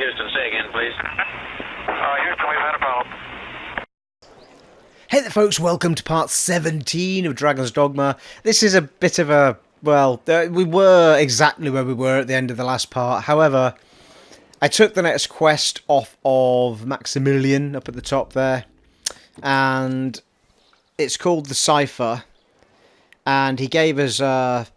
Houston, say again, please. Houston, we've had a problem. Hey there folks, welcome to part 17 of Dragon's Dogma. This is a bit of a, well, we were exactly where we were at the end of the last part. However, I took the next quest off of Maximilian up at the top there. And it's called the Cypher. And he gave us a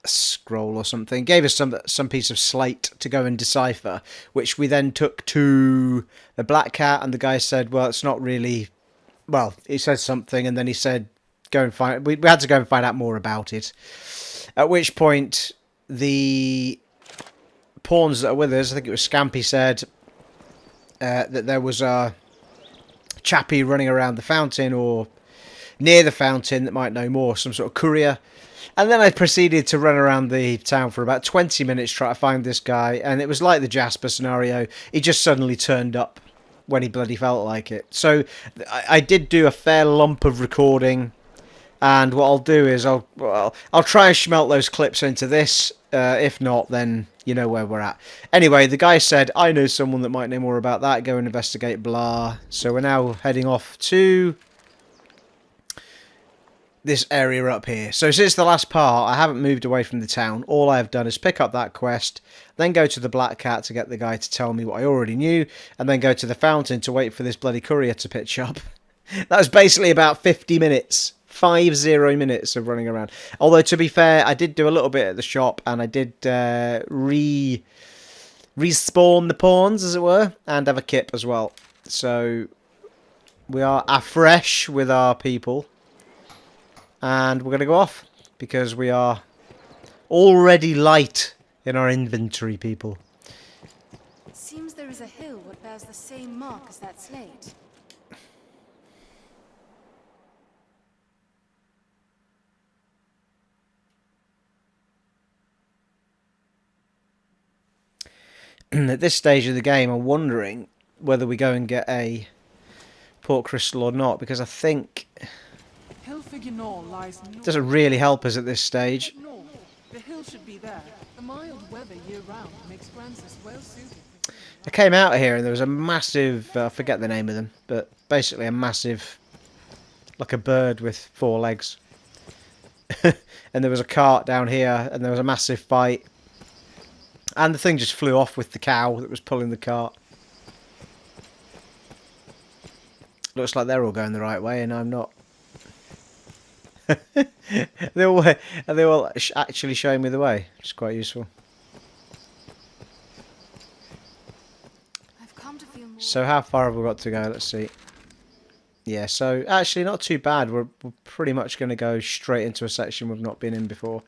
scroll or something. Gave us some piece of slate to go and decipher. Which we then took to the Black Cat. And the guy said, well, it's not really... Well, he said something, and then he said, "Go and find." We had to go and find out more about it. At which point, the pawns that are with us, I think it was Scampy, said that there was a chappie running around the fountain or near the fountain that might know more, some sort of courier. And then I proceeded to run around the town for about 20 minutes trying to find this guy, and it was like the Jasper scenario. He just suddenly turned up when he bloody felt like it. So I did do a fair lump of recording, and what I'll do is I'll try and smelt those clips into this. If not, then you know where we're at. Anyway, the guy said, I know someone that might know more about that, go and investigate, blah. So we're now heading off to this area up here. So since the last part, I haven't moved away from the town. All I have done is pick up that quest, then go to the Black Cat to get the guy to tell me what I already knew, and then go to the fountain to wait for this bloody courier to pitch up. That was basically about 50 minutes. 50 minutes of running around. Although, to be fair, I did do a little bit at the shop, and I did respawn the pawns, as it were, and have a kip as well. So, we are afresh with our people. And we're going to go off, because we are already light in our inventory, people. It seems there is a hill that bears the same mark as that slate. At this stage of the game, I'm wondering whether we go and get a port crystal or not, because I think it doesn't really help us at this stage. The hill should be there. The mild weather year-round makes Francis well suited. I came out here and there was a massive, I forget the name of them, but basically a massive, like a bird with 4 legs. And there was a cart down here and there was a massive fight. And the thing just flew off with the cow that was pulling the cart. Looks like they're all going the right way and I'm not. They all actually showing me the way, which is quite useful. I've come to feel more. So how far have we got to go? Let's see. Yeah, so actually not too bad. We're pretty much going to go straight into a section we've not been in before.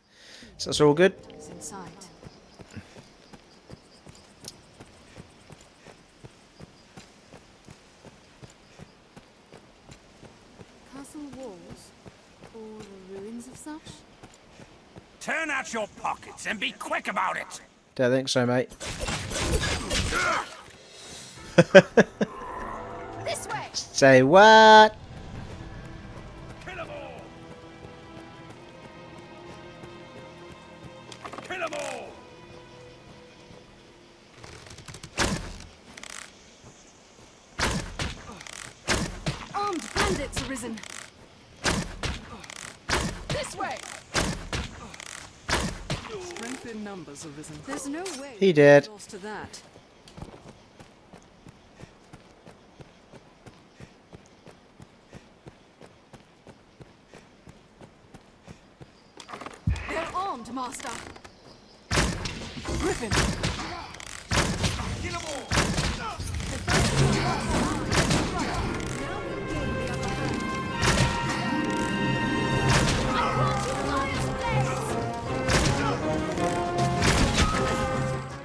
So that's all good. It's in sight. Castle walls, or the ruins of such? Turn out your pockets and be quick about it. Don't think so, mate. This way! Say what? Kill 'em all. Kill 'em all. Armed bandits arisen! This way! Strength in numbers arisen. There's no way He did. lost to that. They're armed, Master! Griffin! Kill 'em all. Now we'll gain the upper hand. I brought you Lion's Blades!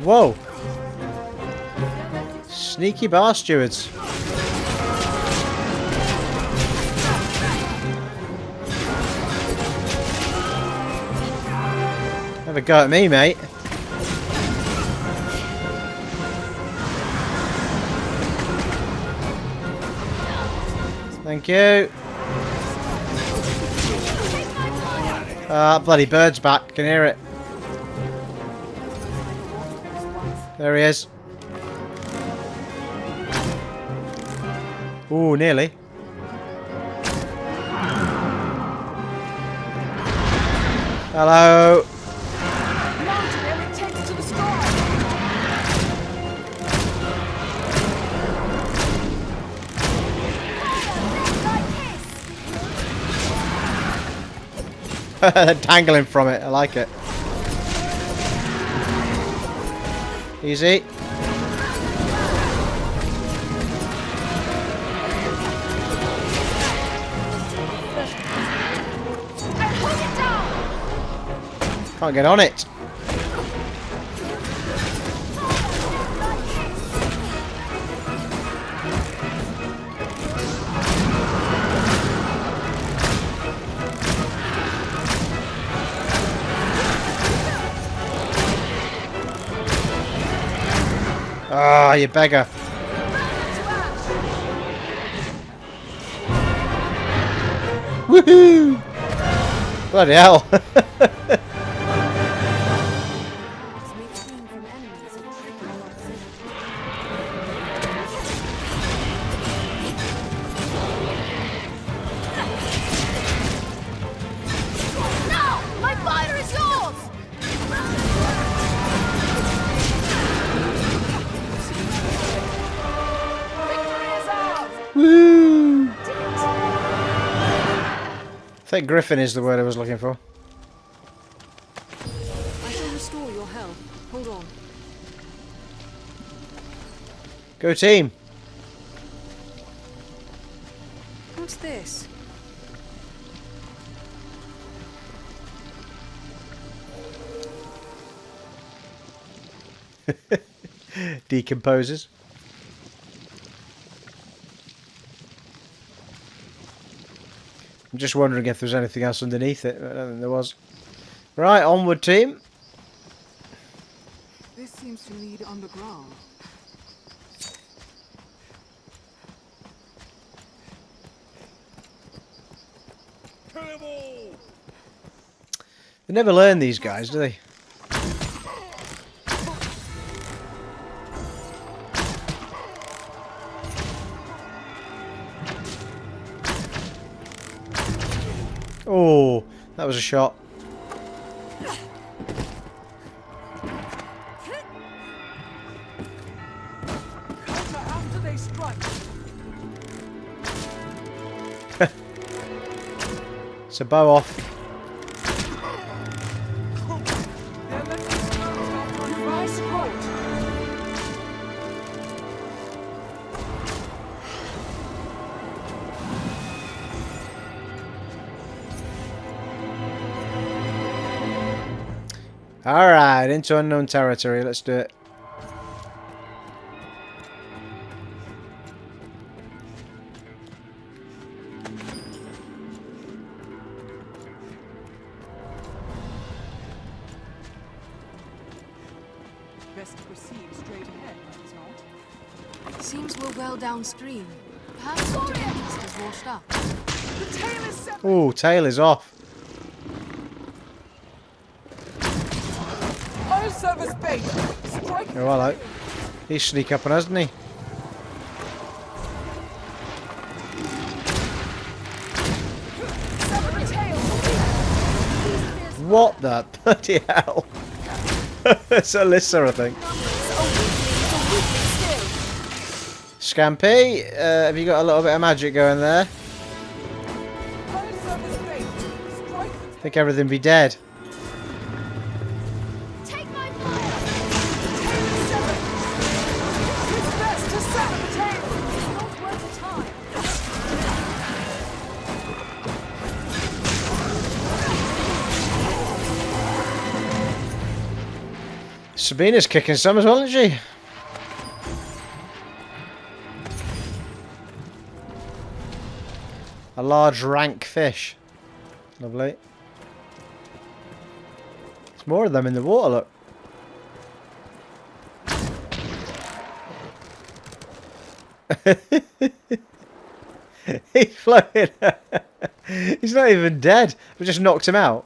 Whoa. Sneaky bar stewards. Have a go at me, mate. Thank you. Ah, bloody bird's back. Can hear it. There he is. Ooh, nearly. Hello. Mountain every takes to the sky. Dangling from it. I like it. Easy. Can't get on it. Ah, you beggar. Woohoo! Bloody hell. Woo! I think Griffin is the word I was looking for. I shall restore your health. Hold on. Go team. What's this? Decomposes. I'm just wondering if there's anything else underneath it. I don't think there was. Right, onward team. This seems to lead underground. Kill 'em all! They never learn, these guys, do they? Oh, that was a shot. Counter after they strike. It's a bow off. They're letting us know our price quote. Alright, into unknown territory. Let's do it. Best to proceed straight ahead, is not? Seems we're well downstream. Perhaps Dr. has washed up. The tail is severed. Oh, tail is off. I'll serve as bait. Strike. Oh, hello. He's sneak up on us, isn't he? Sever the tail. What the bloody hell? It's Alyssa, I think. Scampy, have you got a little bit of magic going there? I'll serve as bait. Strike. I think everything be dead. Take my fire! Tail is severed. It's best to sever the tail. Not worth the time. Sabina's kicking some as well, isn't she? A large rank fish. Lovely. There's more of them in the water, look. He's floating. He's not even dead. We just knocked him out.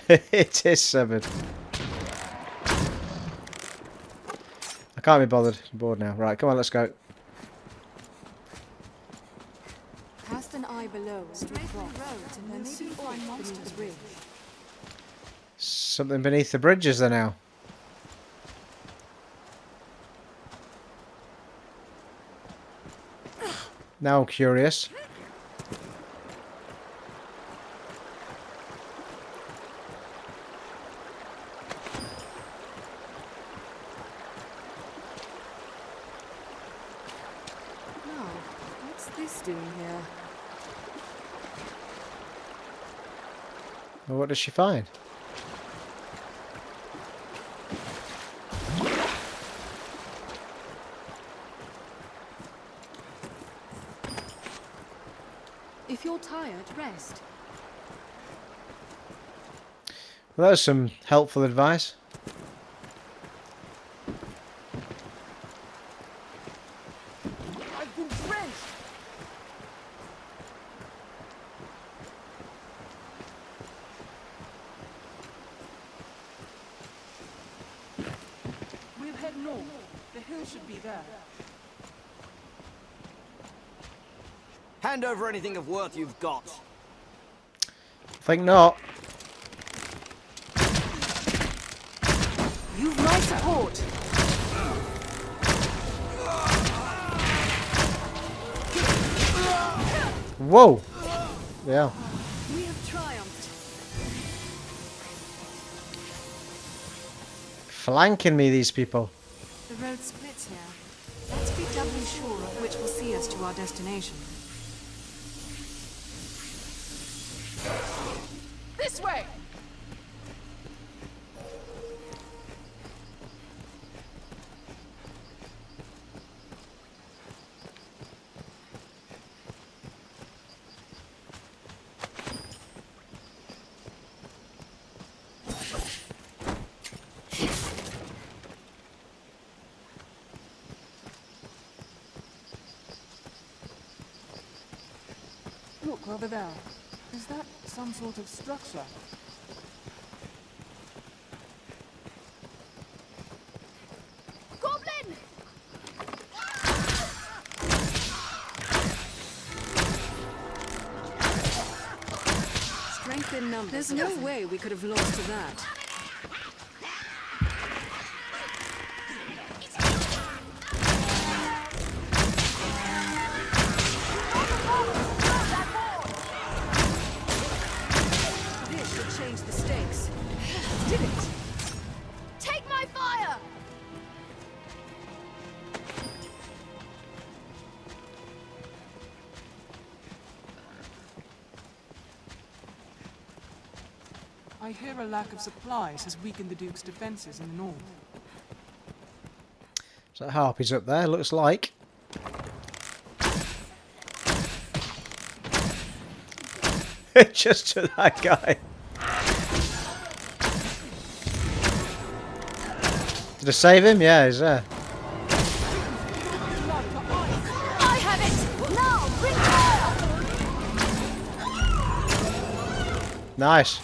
It is severed. I can't be bothered. I'm bored now. Right, come on, let's go. Cast an eye below, straight from the road, and then maybe find monsters ridge. Something beneath the bridge, is there now? Now I'm curious. Now, what's this doing here? Well, what does she find? If you're tired, rest. Well, that was some helpful advice. I've been drenched! We'll head north. The hill should be there. Hand over anything of worth you've got. Think not. You've my support. Whoa! Yeah. We have triumphed. Flanking me, these people. The road splits here. Let's be doubly sure of which will see us to our destination. This way! Look over there. Is that some sort of structure? Goblin! Strength in numbers. There's no way we could have lost to that. This should change the stakes. Did it? Take my fire! I hear a lack of supplies has weakened the Duke's defenses in the north. So Harpy's up there, looks like. Just to that guy. Did I save him? Yeah, he's there. I have it! Now, bring fire! Nice.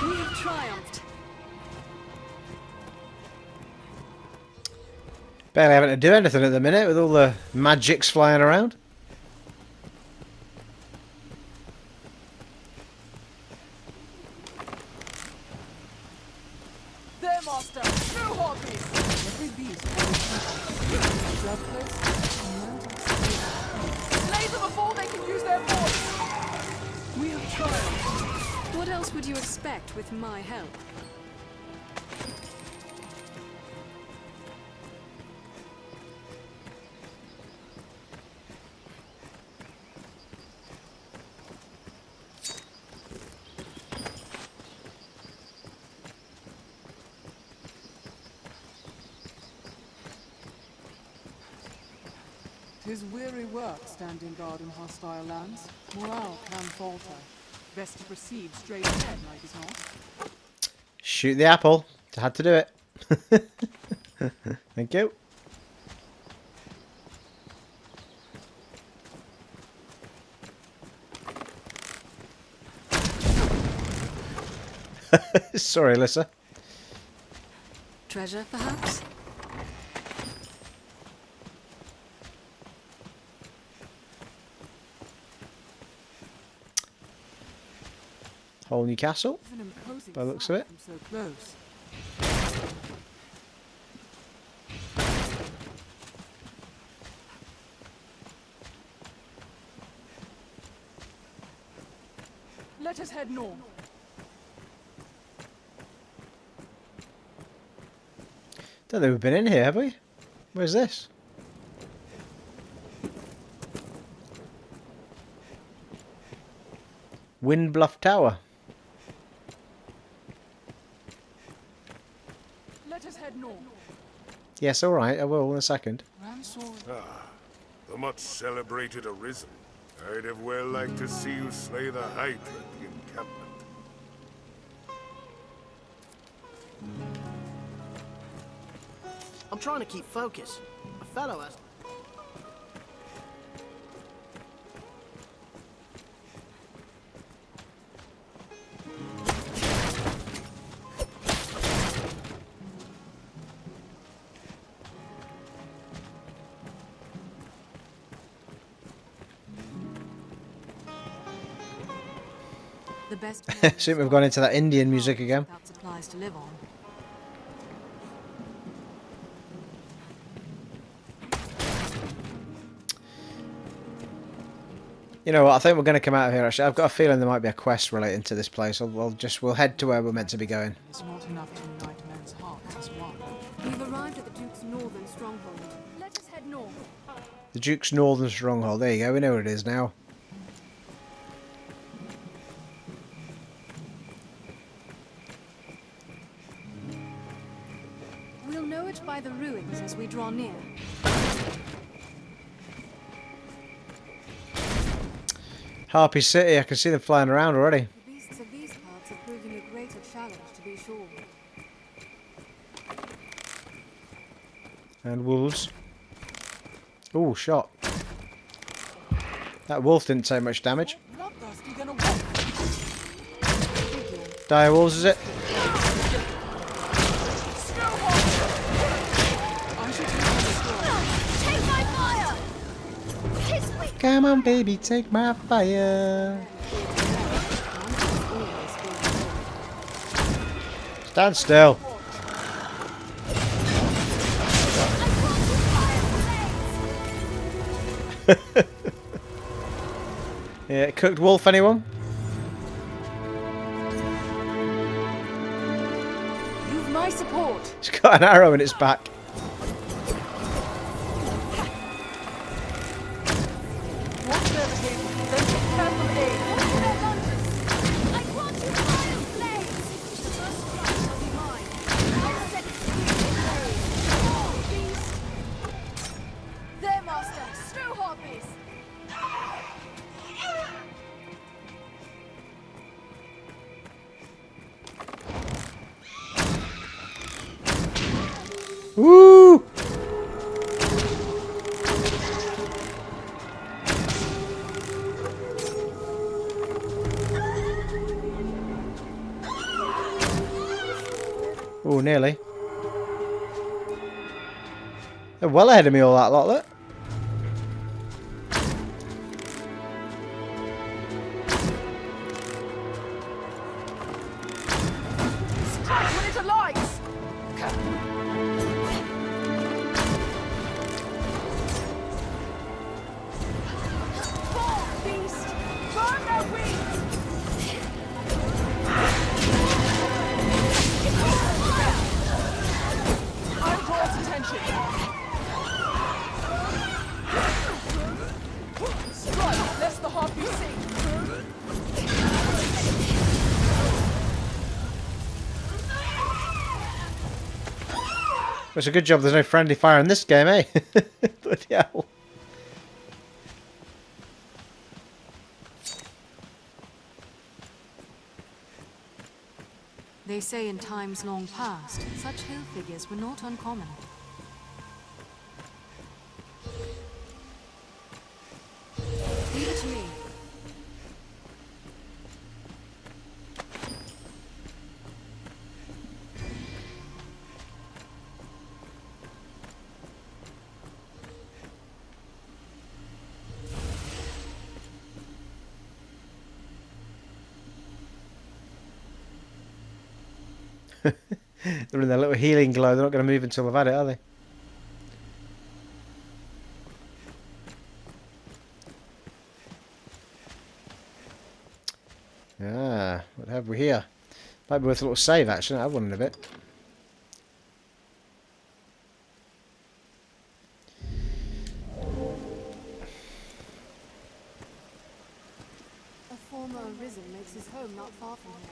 We have triumphed. Barely having to do anything at the minute with all the magics flying around. There, master! True Harpy! Every beast has a place. Slay them before they can use their voice! We have triumphed. What else would you expect with my help? 'Tis weary work standing guard in hostile lands. Morale can falter. Best to proceed straight ahead, like as not. Shoot the apple. Had to do it. Thank you. Sorry, Alyssa. Treasure, perhaps? Whole new castle. An imposing By the looks of sight it. from so close. Let us head north. Don't think we've been in here, have we? Where's this? Wind Bluff Tower. Let us head north. Yes, alright, I will in a second. Ransor. The much celebrated Arisen. I'd have well liked to see you slay the Hydra at the encampment. I'm trying to keep focus. A fellow has... The best. Seem we've gone into that Indian music again. Without supplies to live on. You know what? I think we're going to come out of here. Actually, I've got a feeling there might be a quest relating to this place. We'll head to where we're meant to be going. It's not enough to unite men's hearts as one. We've arrived at the Duke's northern stronghold. Let us head north. The Duke's Northern Stronghold. There you go. We know where it is now. We'll know it by the ruins as we draw near. Harpy City. I can see them flying around already. The beasts of these parts are proving a greater challenge, to be sure. And wolves. Ooh, shot. That wolf didn't take much damage. Bloodthirsty than a wolf. Direwolves, is it? I should use Take my fire! His weak. Come on, baby, take my fire. Stand still. Yeah, cooked wolf, anyone? You've my support. It's got an arrow in its back. Watch their behavior, then take careful aim. I want you fire blaze. The first strike shall be mine. I'll set it free. Beast. There, master. Strew harpies. Woo! Oh, nearly. They're well ahead of me, all that lot, look. Strike when it alights! Fall, beast. Burn their wings! I draw its attention. Strike, lest the harpy sink. It's a good job there's no friendly fire in this game, eh? Bloody hell. They say in times long past, such hill figures were not uncommon. Leave it to me. They're in their little healing glow. They're not going to move until they've had it, are they? Ah, what have we here? Might be worth a little save, actually. I have one in a bit. A former Arisen makes his home not far from here.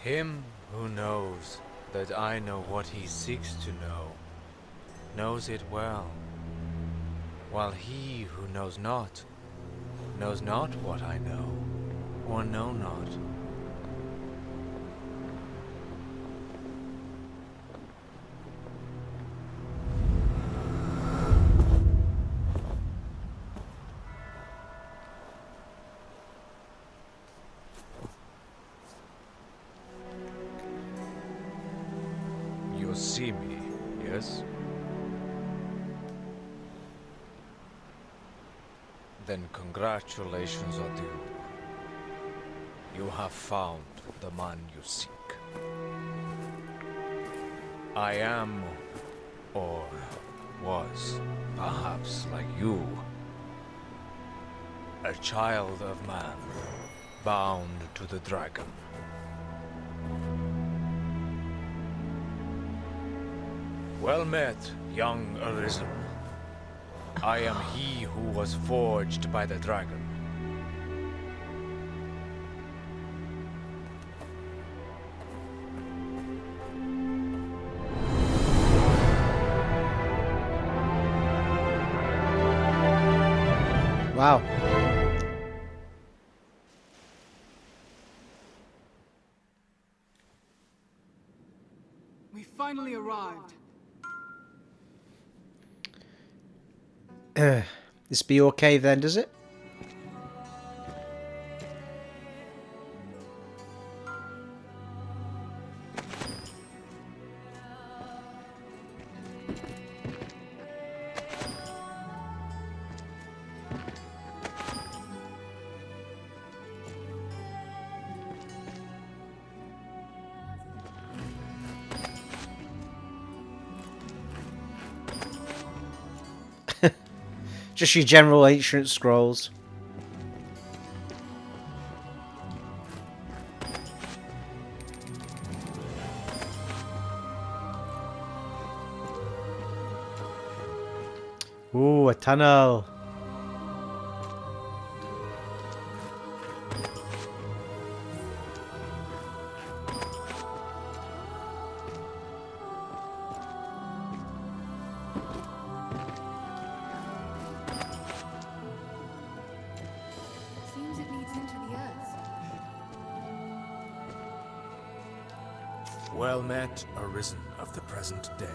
Him who knows that I know what he seeks to know, knows it well, while he who knows not what I know, or know not. You see me, yes? Then congratulations are due. You have found the man you seek. I am, or was, perhaps like you, a child of man, bound to the dragon. Well met, young Arisen. I am he who was forged by the dragon. Wow. We finally arrived. This be okay then, does it? Just your general ancient scrolls. Ooh, a tunnel. Seems it leads into the earth. Well met, Arisen of the present day.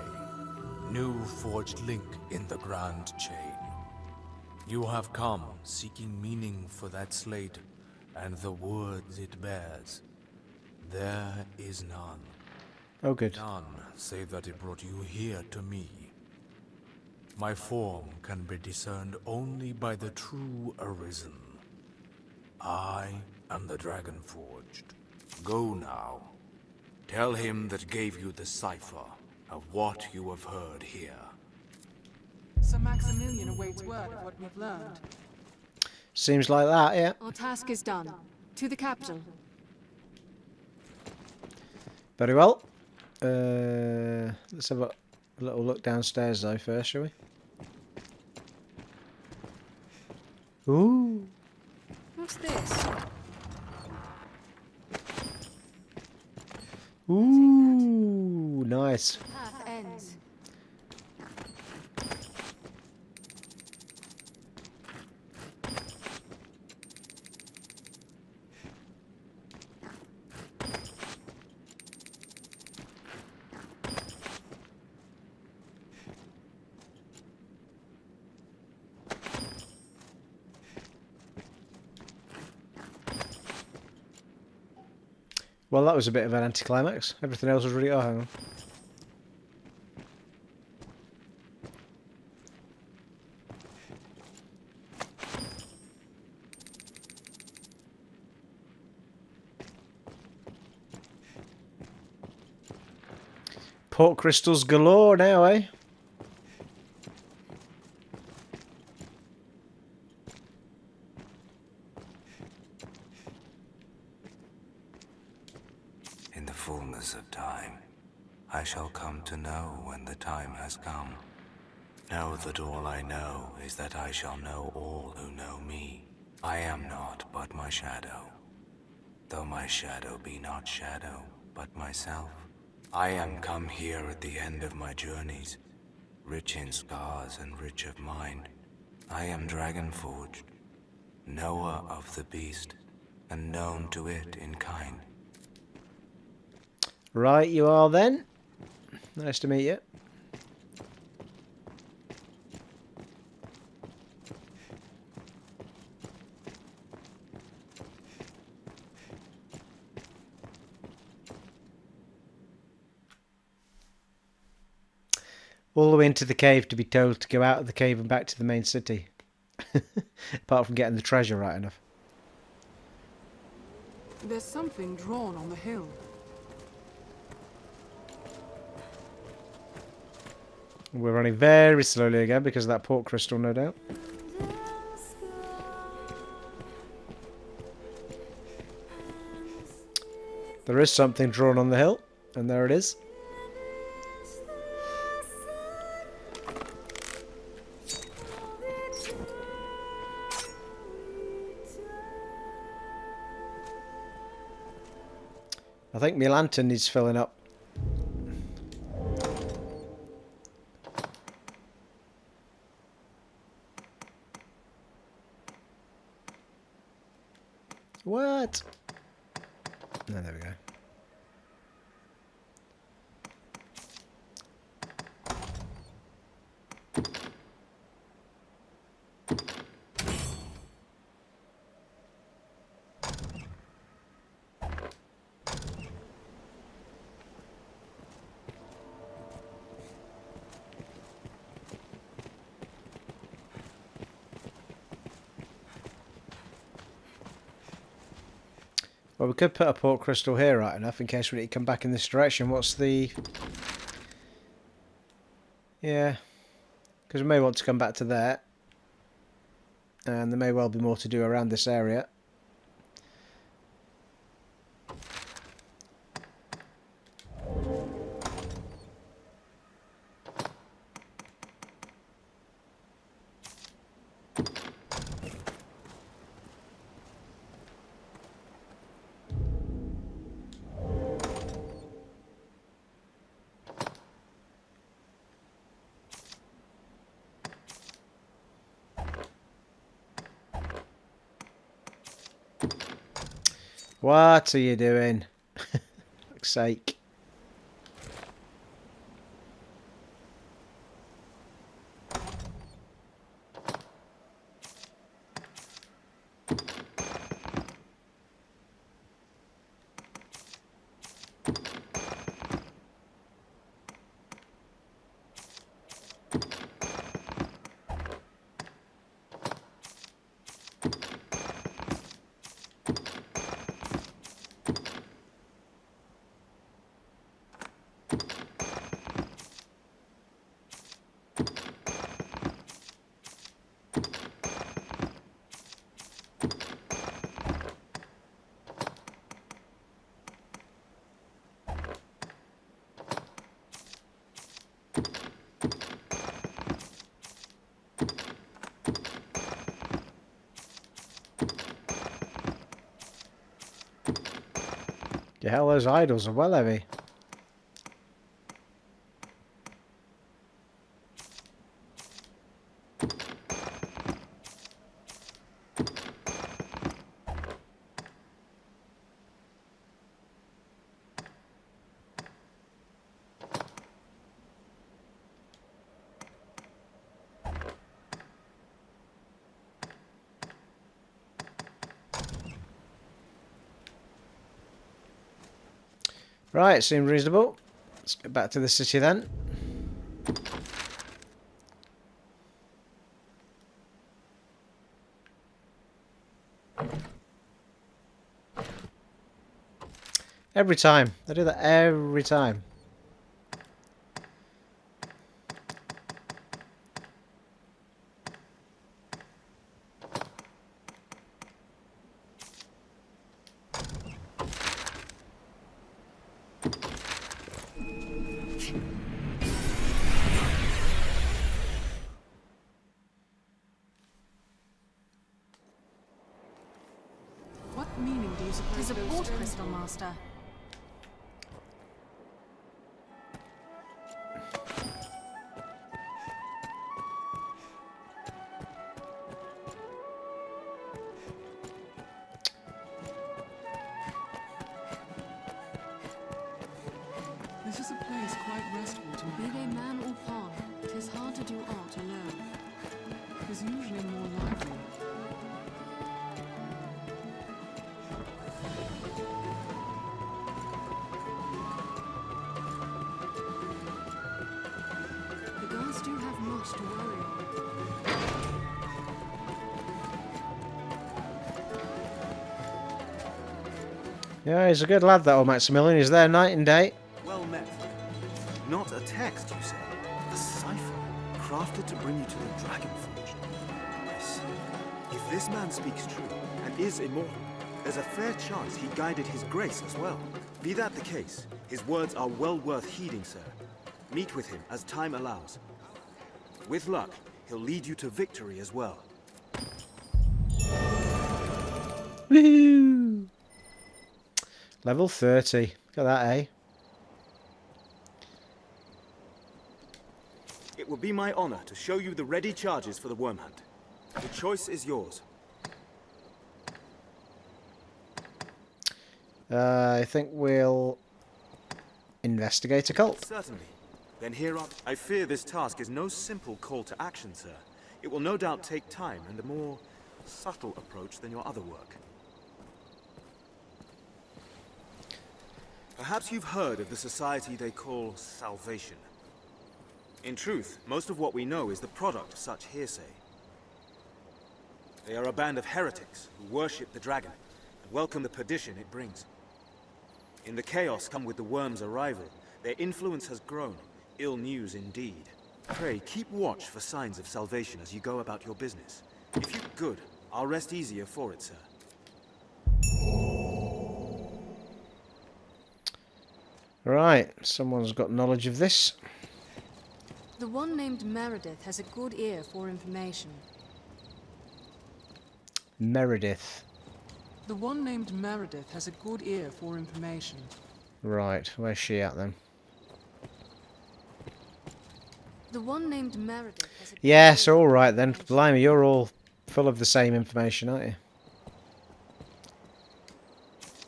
New forged link in the grand chain. You have come seeking meaning for that slate and the words it bears. There is none. Oh, good. None save that it brought you here to me. My form can be discerned only by the true Arisen. I am the Dragon Forged. Go now. Tell him that gave you the Cypher of what you have heard here. Sir Maximilian awaits word of what we've learned. Seems like that, yeah. Our task is done. To the capital. Very well. Let's have a little look downstairs though first, shall we? Ooh. What's this? Ooh, nice. Path ends. Well, that was a bit of an anticlimax. Everything else was really... Oh, hang on. Port crystals galore now, eh? In the fullness of time, I shall come to know when the time has come. Know that all I know is that I shall know all who know me. I am not but my shadow, though my shadow be not shadow, but myself. I am come here at the end of my journeys, rich in scars and rich of mind. I am dragon-forged, knower of the beast, and known to it in kind. Right, you are then. Nice to meet you. All the way into the cave to be told to go out of the cave and back to the main city. Apart from getting the treasure right enough. There's something drawn on the hill. We're running very slowly again because of that port crystal, no doubt. There is something drawn on the hill, and there it is. I think my lantern needs filling up. What? No, there we go. Well, we could put a port crystal here right enough in case we need to come back in this direction. What's the... Yeah. Because we may want to come back to there. And there may well be more to do around this area. What are you doing? For fuck's sake. The hell, those idols are well heavy. Right, seems reasonable. Let's get back to the city then. Every time. They do that every time. What meaning do you suppose Tis a those port stones crystal, hold? Master. This is a place quite restful to Be me. they man or pawn, 'tis hard to do aught alone. It is usually more lively. The guards do have much to worry about. Yeah, he's a good lad, that old Maximilian. He's there night and day. Well met. Not a text, you say? A cipher, crafted to bring you to the Dragon Forge. I see. If this man speaks true, and is immortal, there's a fair chance he guided his grace as well. Be that the case, his words are well worth heeding, sir. Meet with him as time allows. With luck, he'll lead you to victory as well. Woohoo! Level 30. Look at that, eh? It will be my honor to show you the ready charges for the worm hunt. The choice is yours. I think we'll investigate a cult. Certainly. Then here up. I fear this task is no simple call to action, sir. It will no doubt take time and a more subtle approach than your other work. Perhaps you've heard of the society they call Salvation. In truth, most of what we know is the product of such hearsay. They are a band of heretics who worship the dragon and welcome the perdition it brings. In the chaos come with the worm's arrival, their influence has grown. Ill news indeed. Pray, keep watch for signs of salvation as you go about your business. If you're good, I'll rest easier for it, sir. Right, someone's got knowledge of this. The one named Meredith has a good ear for information. Meredith. The one named Meredith has a good ear for information. Right, where's she at then? The one named Meredith has a good Yes, ear for alright then. information. Blimey, you're all full of the same information, aren't you?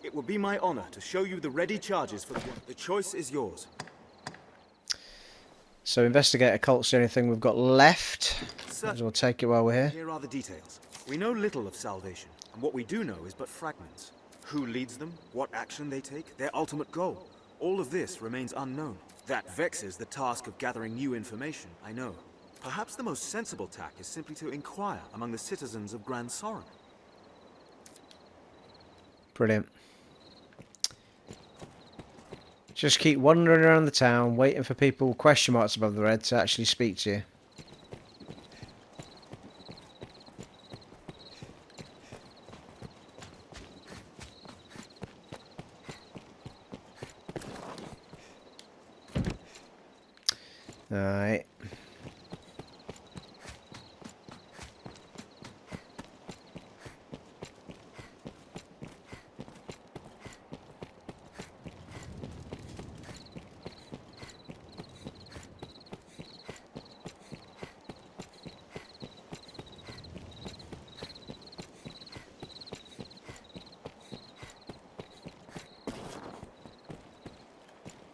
It will be my honor to show you the ready charges for the worm. The choice is yours. So investigate a cult's the only thing we've got left. Sir, Might as well take it while we're here. here are the details. We know little of Salvation, and what we do know is but fragments. Who leads them, what action they take, their ultimate goal. All of this remains unknown. That vexes the task of gathering new information, I know. Perhaps the most sensible tack is simply to inquire among the citizens of Grand Soren. Brilliant. Just keep wandering around the town, waiting for people with question marks above their head to actually speak to you. Alright.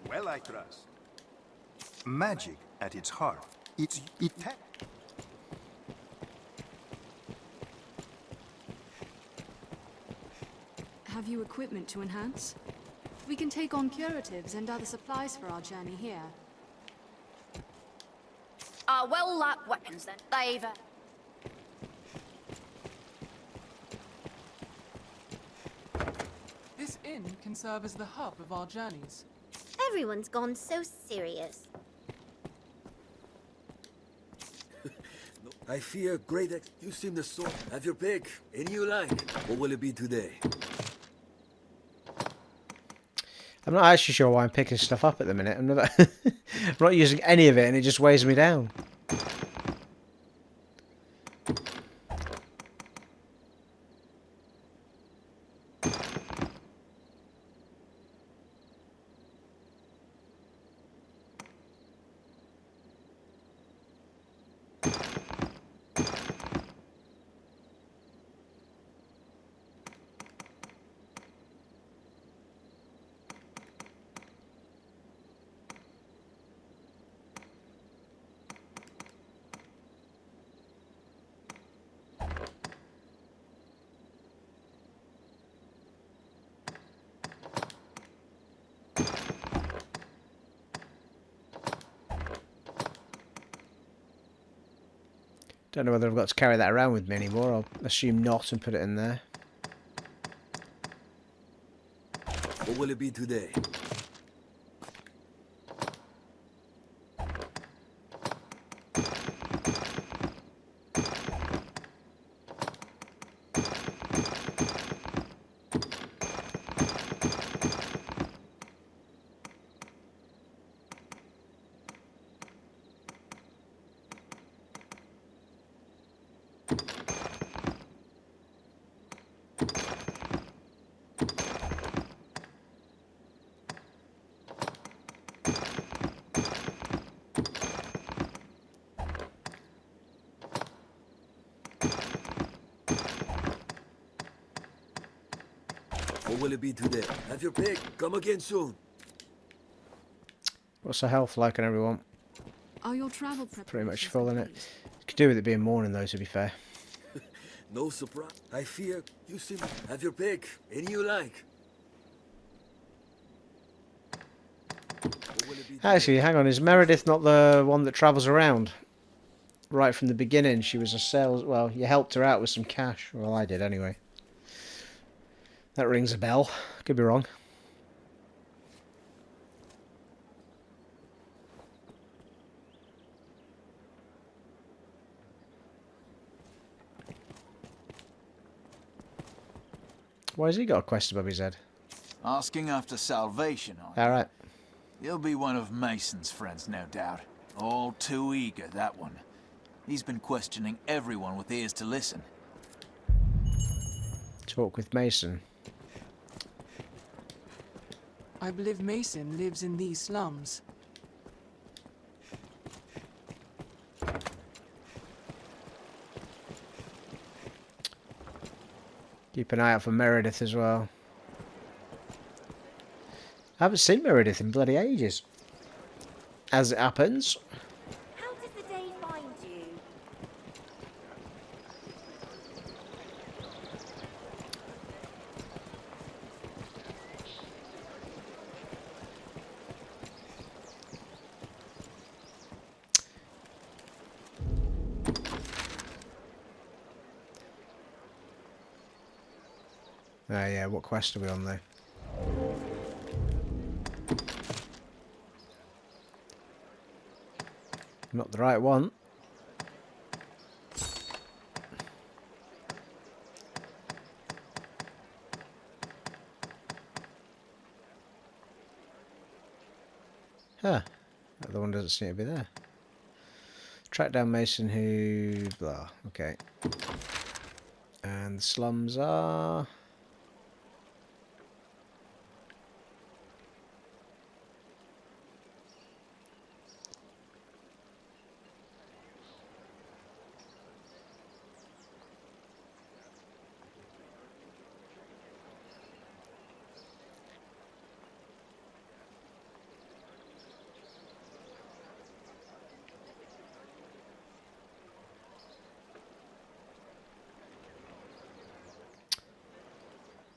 Well, I trust. Magic at its heart. It. Have you equipment to enhance? We can take on curatives and other supplies for our journey here. Well, like weapons then. They've... This inn can serve as the hub of our journeys. Everyone's gone so serious. I fear great You seem to sort. Have your pick. Any you like. What will it be today? I'm not actually sure why I'm picking stuff up at the minute. I'm not, I'm not using any of it and it just weighs me down. Don't know whether I've got to carry that around with me anymore. I'll assume not and put it in there. What will it be today? What will it be today? Have your pick. Come again soon. What's the health like on everyone? Are your travel preparations Pretty much full in it. complete? Could do with it being morning though, to be fair. No surprise. I fear you seem. Have your pick. Any you like. What will it be today? Actually, hang on. Is Meredith not the one that travels around? Right from the beginning, she was a sales... Well, you helped her out with some cash. Well, I did anyway. That rings a bell. Could be wrong. Why has he got a quest above his head? Asking after salvation, are you? Alright. He'll be one of Mason's friends, no doubt. All too eager, that one. He's been questioning everyone with ears to listen. Talk with Mason. I believe Mason lives in these slums. Keep an eye out for Meredith as well. I haven't seen Meredith in bloody ages. As it happens. How did the day find you? Yeah, what quest are we on there? Not the right one. Huh. The other one doesn't seem to be there. Track down Mason who... blah. Okay. And the slums are...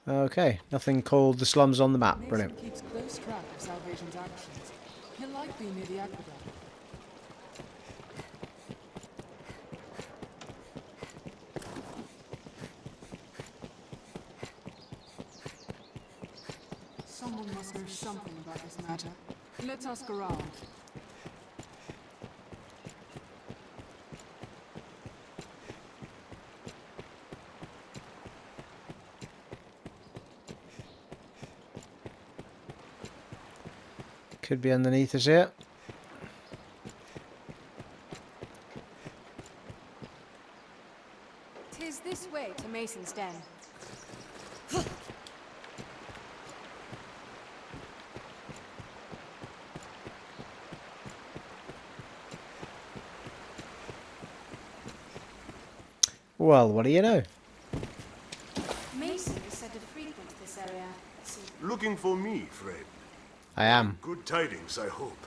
Okay, nothing called the slums on the map. Mason Brilliant. keeps close track of Salvation's actions. He'll like being near the aqueduct. Someone must know something about this matter. Let's ask around. Could be underneath us here. Tis this way to Mason's den. Well, what do you know? Mason is said to frequent this area. Looking for me, friend. I am. Good tidings, I hope.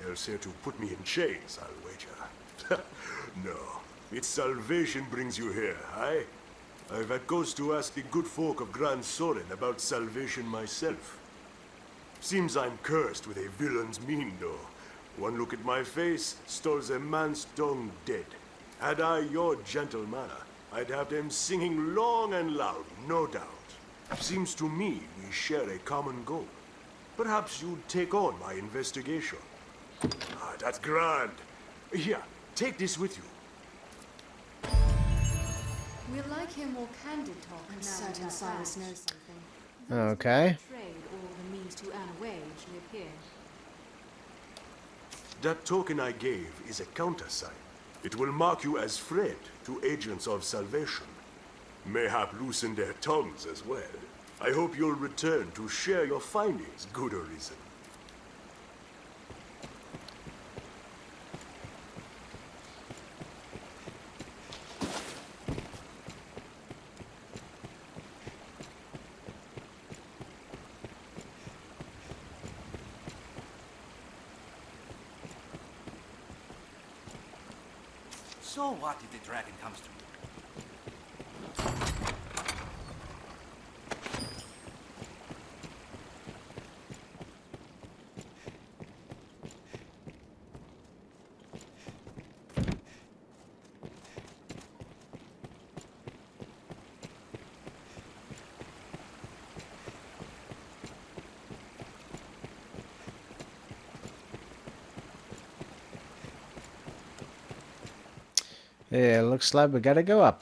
Else here to put me in chains, I'll wager. No, it's salvation brings you here, aye? I've had cause to ask the good folk of Grand Soren about salvation myself. Seems I'm cursed with a villain's mien, though. One look at my face, stalls a man's tongue dead. Had I your gentle manner, I'd have them singing long and loud, no doubt. Seems to me we share a common goal. Perhaps you'd take on my investigation. Ah, that's grand. Here, take this with you. We'll like hear more candid talk. I'm certain Cyrus knows something. Okay. Trade or the means to earn a wage live here. That token I gave is a countersign. It will mark you as friend to agents of salvation. Mayhap loosen their tongues as well. I hope you'll return to share your findings, good Arisen. So what if the dragon comes to me? Yeah, looks like we gotta go up.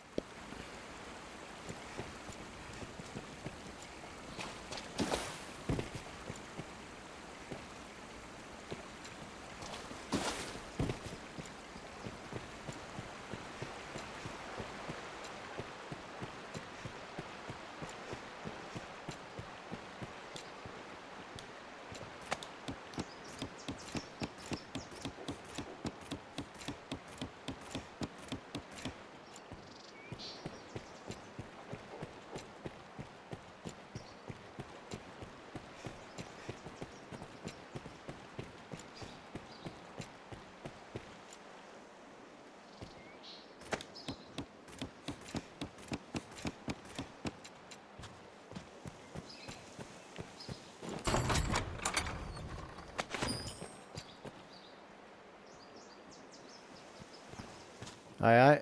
Aye, aye.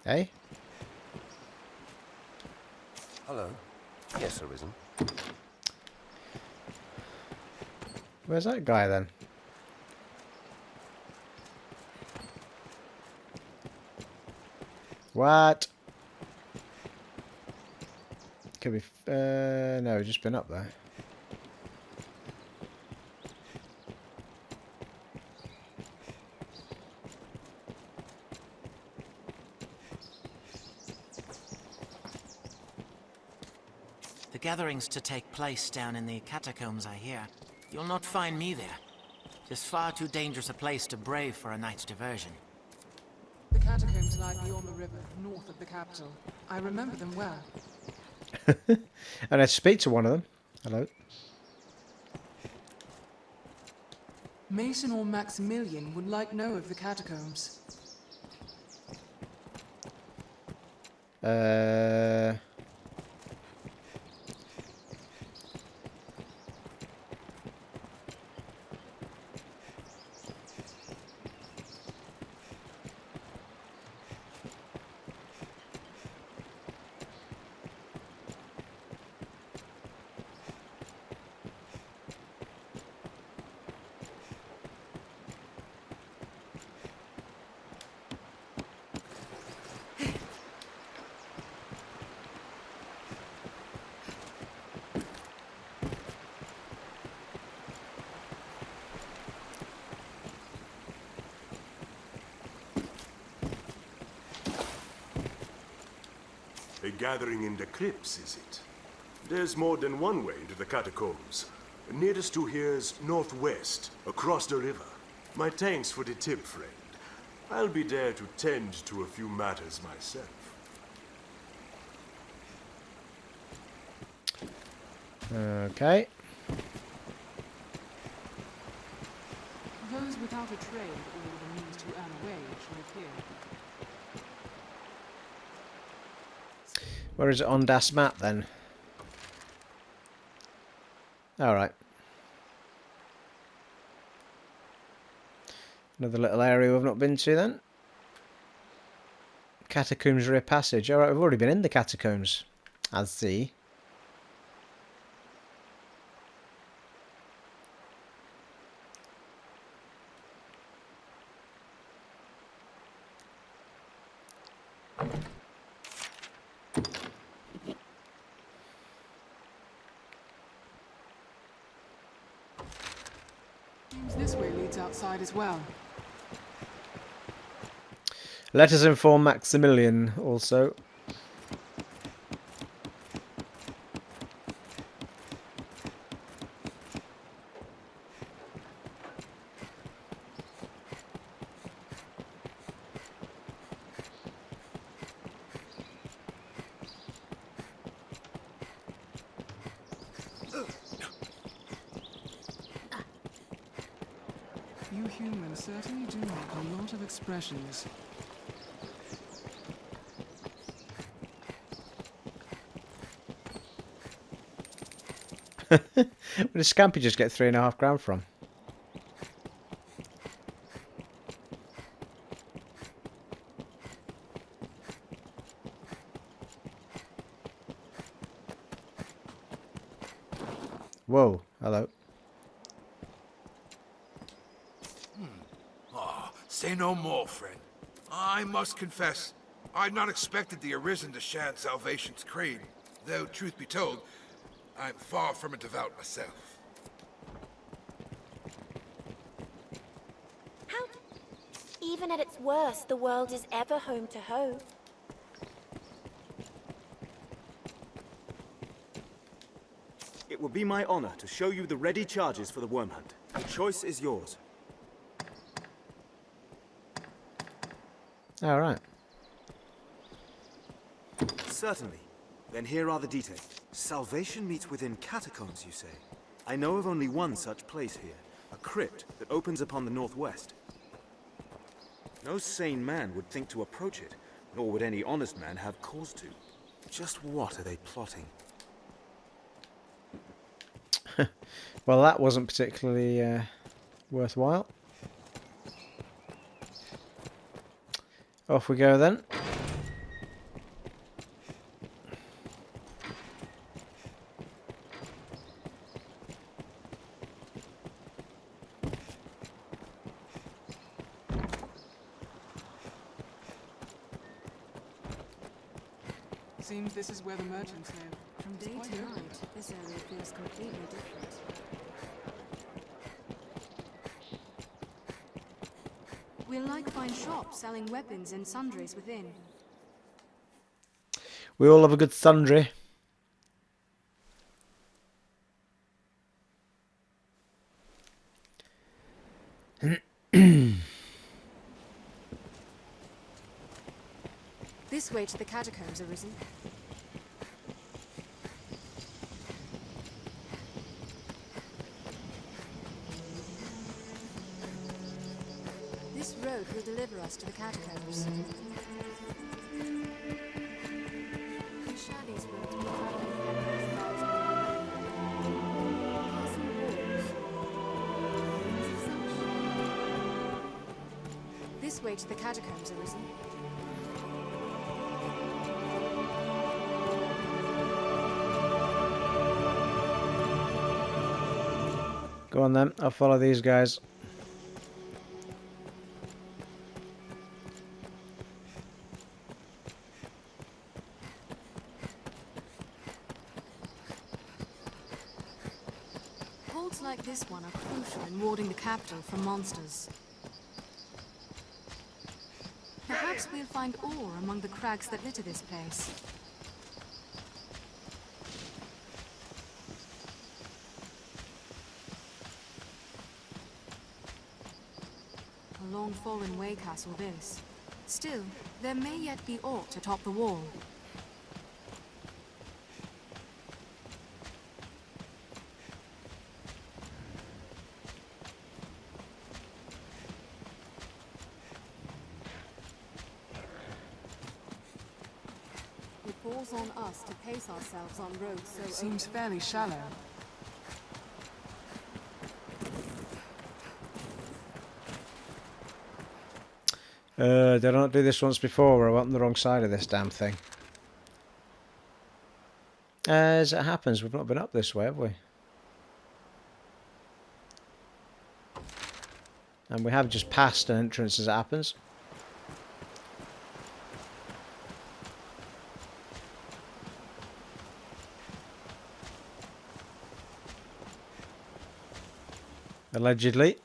Hey? Hello. Yes, Arisen. Where's that guy then? What? Could be. No, just been up there. The gathering's to take place down in the Catacombs, I hear. You'll not find me there. Just far too dangerous a place to brave for a night's diversion. The Catacombs lie beyond the river, north of the capital. I remember them well. And I speak to one of them. Hello. Mason or Maximilian would like know of the Catacombs. A gathering in the crypts, is it? There's more than one way into the catacombs. Nearest to here's northwest, across the river. My thanks for the tip, friend. I'll be there to tend to a few matters myself. Okay. Those without a trade or the means to earn a wage live here. Where is it on Das map then? Alright. Another little area we've not been to then. Catacombs rear passage. Alright, we've already been in the catacombs. I see. Seems this way leads outside as well. Let us inform Maximilian also. You humans certainly do make a lot of expressions. Where did Scampy just get 3.5 grand from? Whoa, hello. Say no more, friend. I must confess, I'd not expected the Arisen to chant Salvation's creed, though, truth be told, I'm far from a devout myself. How? Even at its worst, the world is ever home to hope. It will be my honor to show you the ready charges for the worm hunt. The choice is yours. All right. Certainly. Then here are the details. Salvation meets within catacombs, you say? I know of only one such place here. A crypt that opens upon the northwest. No sane man would think to approach it, nor would any honest man have cause to. Just what are they plotting? Well, that wasn't particularly worthwhile. Off we go then. Seems this is where the merchants live. From day to night, this area feels completely different. We'll like find shops selling weapons and sundries within. We all have a good sundry. This way to the catacombs, Arisen. This road will deliver us to the catacombs. this way to the Catacombs, Arisen. Go on then, I'll follow these guys. Holds like this one are crucial in warding the capital from monsters. Perhaps we'll find ore among the crags that litter this place. A long fallen way castle this. Still, there may yet be aught to top the wall. It falls on us to pace ourselves on roads so Seems fairly shallow. Did I not do this once before, or I went on the wrong side of this damn thing? As it happens, we've not been up this way, have we? And we have just passed an entrance as it happens. Allegedly.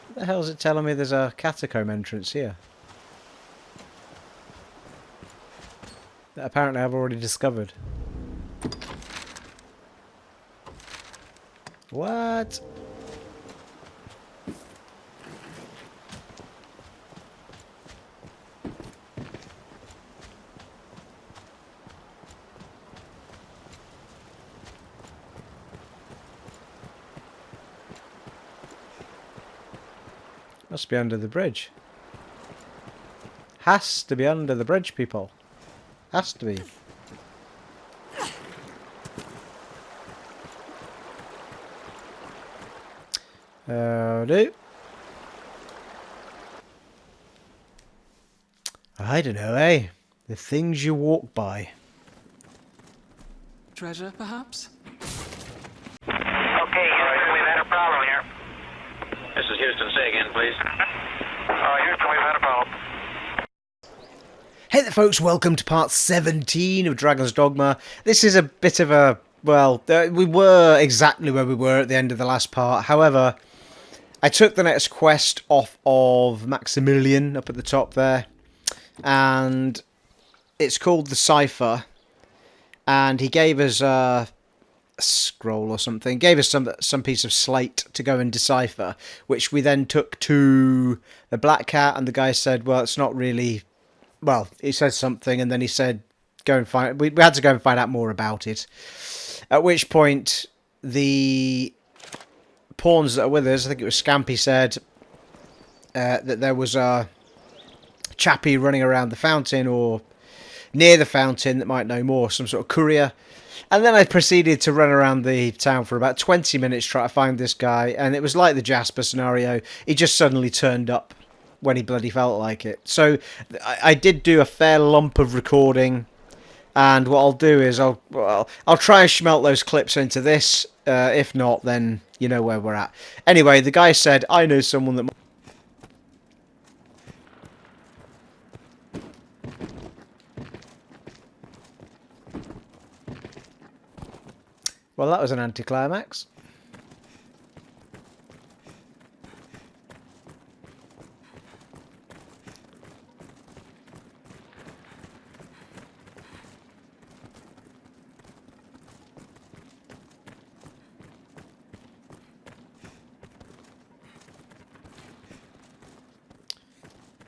What the hell is it telling me there's a catacomb entrance here? That apparently I've already discovered. What? Must be under the bridge. Has to be under the bridge, people. Has to be. Do. I don't know, eh? The things you walk by. Treasure, perhaps? Okay, Houston, we've had a problem here. This is Houston. Say again, please. Houston, we've had a problem. Hey there folks, welcome to part 17 of Dragon's Dogma. This is a bit of a, well, we were exactly where we were at the end of the last part. However, I took the next quest off of Maximilian up at the top there. And it's called the Cypher. And he gave us a scroll or something. Gave us some piece of slate to go and decipher. Which we then took to the Black Cat. And the guy said, well, it's not really... Well, he said something, and then he said, "Go and find." We had to go and find out more about it. At which point, the pawns that are with us, I think it was Scampy, said that there was a chappie running around the fountain or near the fountain that might know more, some sort of courier. And then I proceeded to run around the town for about 20 minutes trying to find this guy, and it was like the Jasper scenario. He just suddenly turned up when he bloody felt like it. So I did do a fair lump of recording, and what I'll do is I'll try and smelt those clips into this. If not, then you know where we're at. Anyway, the guy said, I know someone that... Well, that was an anticlimax.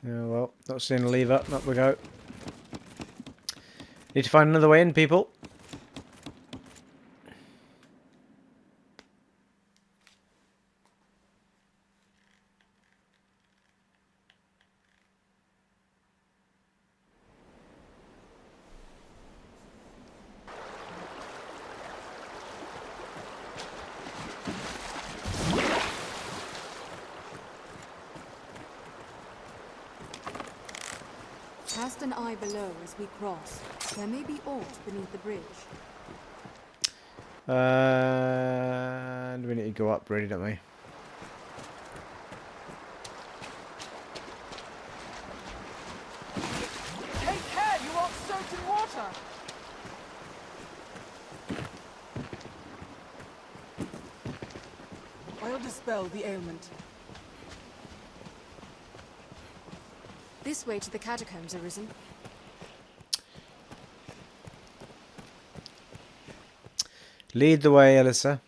Yeah, well, not seeing a lever. Up we go. Need to find another way in, people. Cast an eye below as we cross. There may be aught beneath the bridge. And we need to go up, really, don't we? Take care, you aren't soaked in water! I'll dispel the ailment. This way to the Catacombs, Arisen. Lead the way, Alyssa.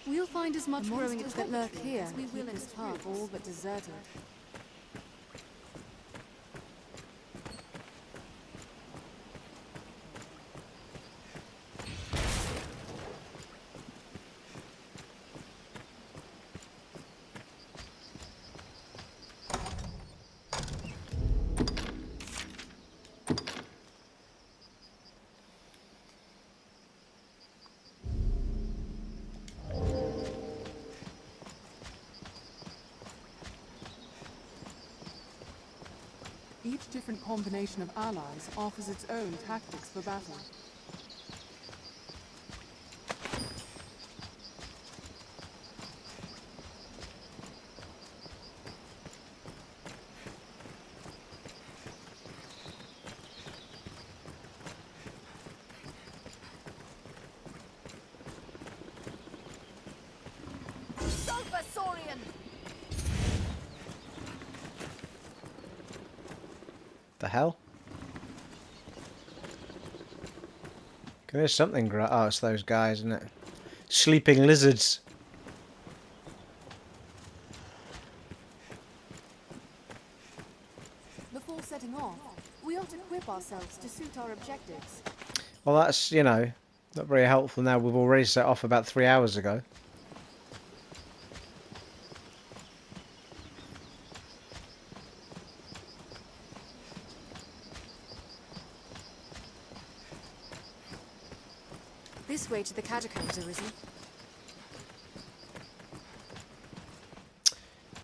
We'll find as much growing Monsters that lurk here as we will in this its path all but deserted. Each different combination of allies offers its own tactics for battle. Sulfur Saurian! The hell? There's something. Oh, it's those guys, isn't it? Sleeping lizards. Before setting off, we ought to equip ourselves to suit our objectives. Well, that's, you know, not very helpful now. We've already set off about 3 hours ago. This way to the Catacombs, Arisen.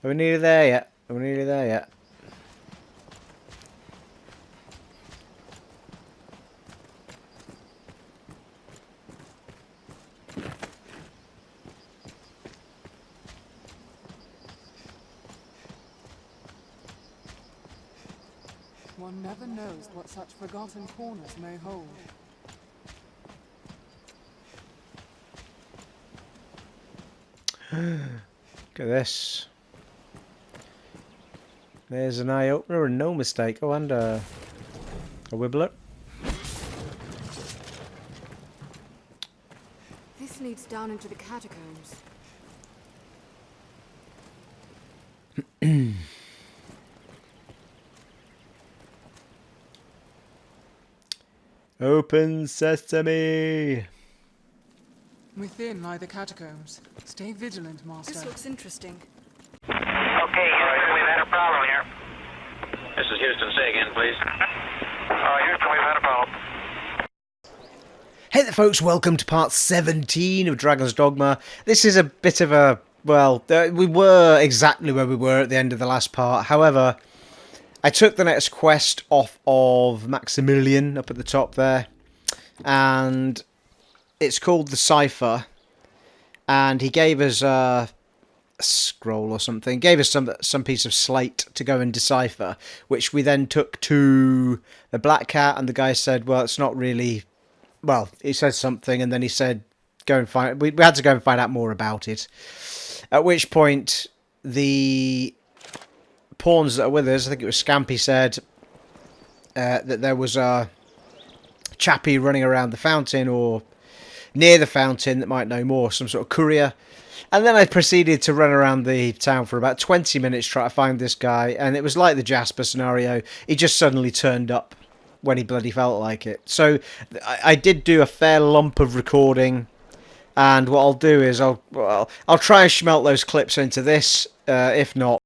Are we nearly there yet? Are we nearly there yet? One never knows what such forgotten corners may hold. Look at this. There's an eye opener and no mistake. Oh, and a wibbler. This leads down into the Catacombs. Open sesame! Within lie the catacombs. Stay vigilant, Master. This looks interesting. Okay, Houston, we've had a problem here. This is Houston. Say again, please. Houston, we've had a problem. Hey there folks, welcome to part 17 of Dragon's Dogma. This is a bit of a, well, we were exactly where we were at the end of the last part. However, I took the next quest off of Maximilian up at the top there. And it's called the Cypher. And he gave us a scroll or something. Gave us some piece of slate to go and decipher. Which we then took to the Black Cat. And the guy said, well, it's not really... Well, he said something, and then he said, "Go and find." We had to go and find out more about it. At which point, the pawns that are with us, I think it was Scampy, said that there was a chappie running around the fountain or near the fountain that might know more, some sort of courier. And then I proceeded to run around the town for about 20 minutes trying to find this guy, and it was like the Jasper scenario. He just suddenly turned up when he bloody felt like it. So I did do a fair lump of recording, and what I'll do is I'll try and smelt those clips into this. If not,